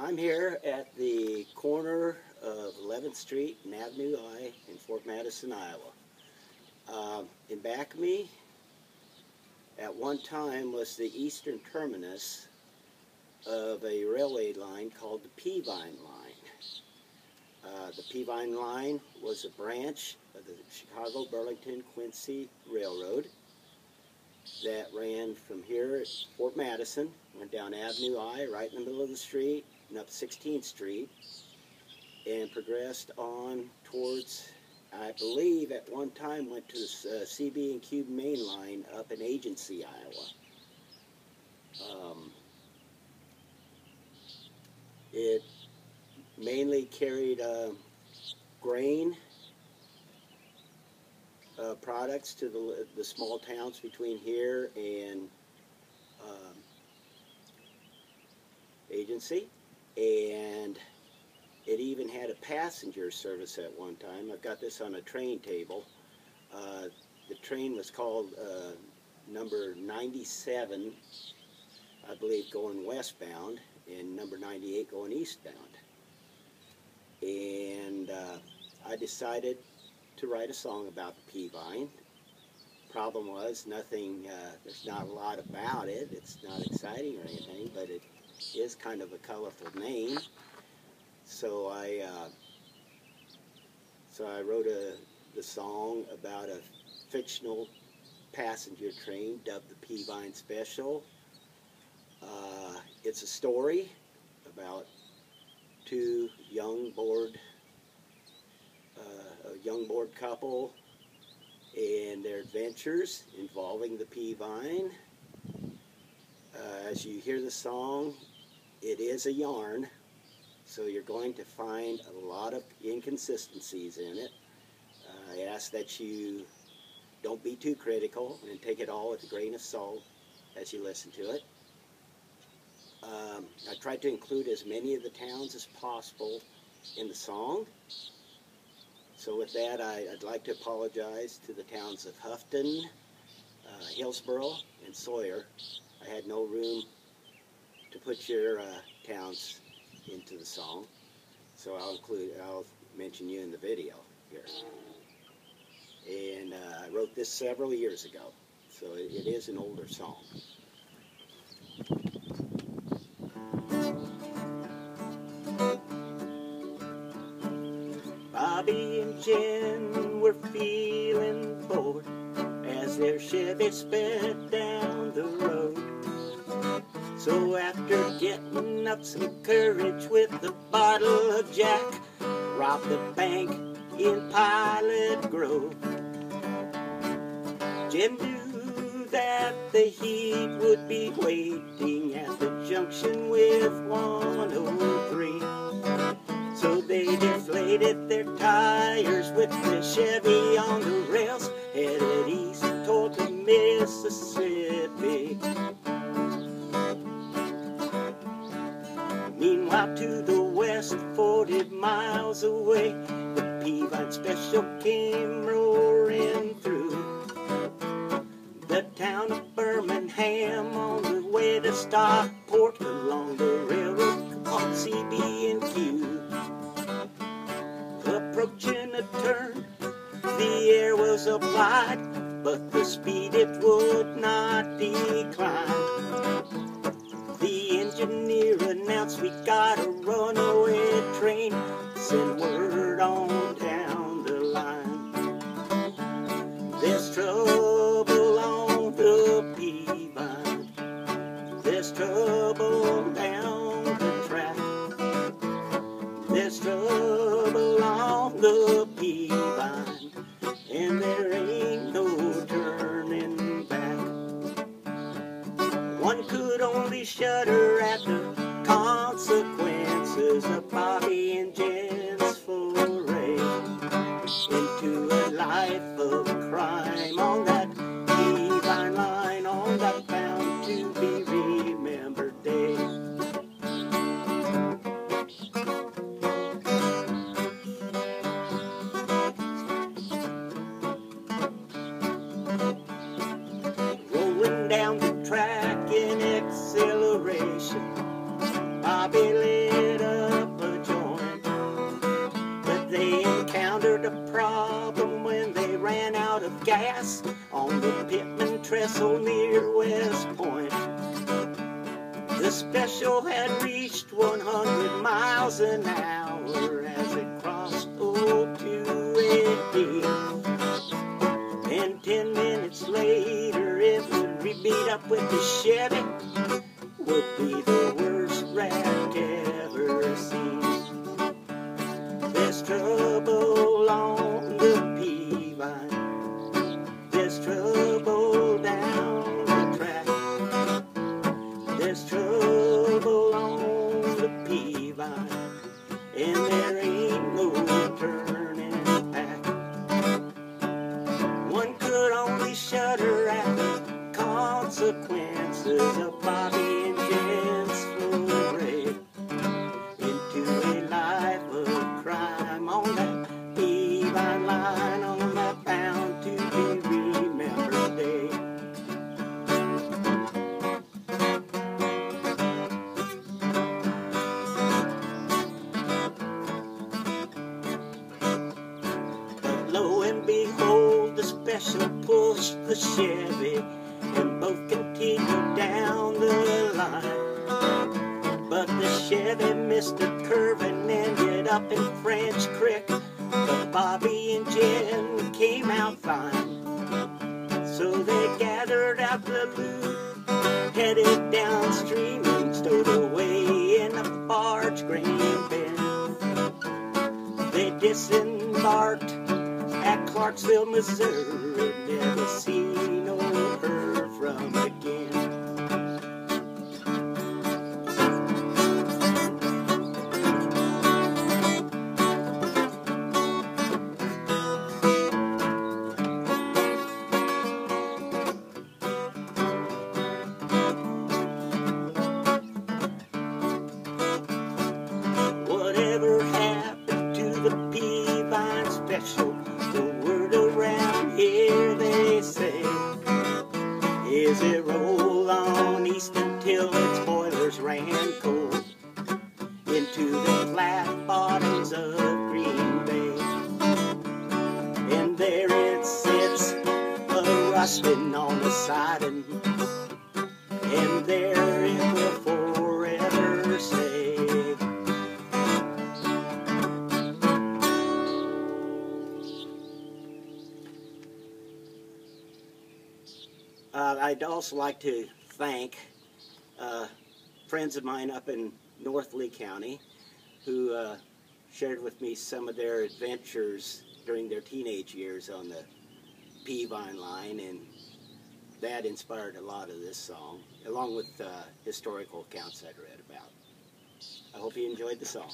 I'm here at the corner of 11th Street and Avenue I in Fort Madison, Iowa. In back of me, at one time, was the eastern terminus of a railway line called the Peavine line. The Peavine line was a branch of the Chicago, Burlington, Quincy Railroad that ran from here at Fort Madison, went down Avenue I, right in the middle of the street, and up 16th Street, and progressed on towards, I believe at one time went to the CB and Q main line up in Agency, Iowa. It mainly carried grain products to the small towns between here and Agency, and it even had a passenger service at one time. I've got this on a train table. The train was called number 97, I believe, going westbound, and number 98 going eastbound. And I decided to write a song about the Peavine. Problem was, there's not a lot about it. It's not exciting or anything, but it is kind of a colorful name. So I wrote the song about a fictional passenger train dubbed the Peavine Special. It's a story about a young board couple and their adventures involving the Peavine. As you hear the song, it is a yarn, so you're going to find a lot of inconsistencies in it. I ask that you don't be too critical and take it all with a grain of salt as you listen to it. I tried to include as many of the towns as possible in the song. So with that, I'd like to apologize to the towns of Houghton, Hillsboro, and Sawyer. I had no room to put your towns into the song, so I'll mention you in the video here. And I wrote this several years ago, so it is an older song. Bobby and Jen were feeling bored as their Chevy sped down the road. So after getting up some courage with a bottle of Jack, robbed a bank in Pilot Grove. Jen knew that the heat would be waiting at the junction with 103. So they deflated their tires with the Chevy on the rails, headed east toward the Mississippi. Meanwhile, to the west, 40 miles away, the Peavine Special came roaring through the town of Birmingham on the way to Stockport along the railroad called CB and Q. Approaching a turn, the air was applied, but the speed it would not decline. The engineer announced, "We got a runaway train, send word on down the line. There's trouble on the Peavine, there's trouble down the track, there's trouble on the Peavine, and there ain't no turning back." One could only shudder at the consequences of Bobby and Jen's foray into a life of crime on that Peavine line, on that bound to be remembered day. Rolling down the track in acceleration, Bobby lit gas on the Pittman Trestle near West Point. The special had reached 100 miles an hour as it crossed Old 280. And 10 minutes later, it would meet up with the Chevy. Would be the worst wreck ever seen. There's trouble on the Peavine. There's trouble down the track. There's trouble on the Peavine, and there ain't no turning back. One could only shudder at the consequences of Bobby and Jen's foray into a life of crime on that Peavine line on that bound to be remembered day. But lo and behold, the special pushed the Chevy, and both continued down the line. But the Chevy missed a curve and ended up in French Creek. But Bobby and Jen came out fine. So they gathered out the loot, headed downstream and stowed away in a barge grain bin. They disembarked at Clarksville, Missouri, never seen or heard from again. Whatever happened to the Peavine special? The word around here, they say, is it roll on east until its boilers ran cold into the flat bottoms of Green Bay. And there it sits, rusting on the siding, and there it will forever stay. I'd also like to thank friends of mine up in North Lee County who shared with me some of their adventures during their teenage years on the Peavine line, and that inspired a lot of this song, along with historical accounts I'd read about. I hope you enjoyed the song.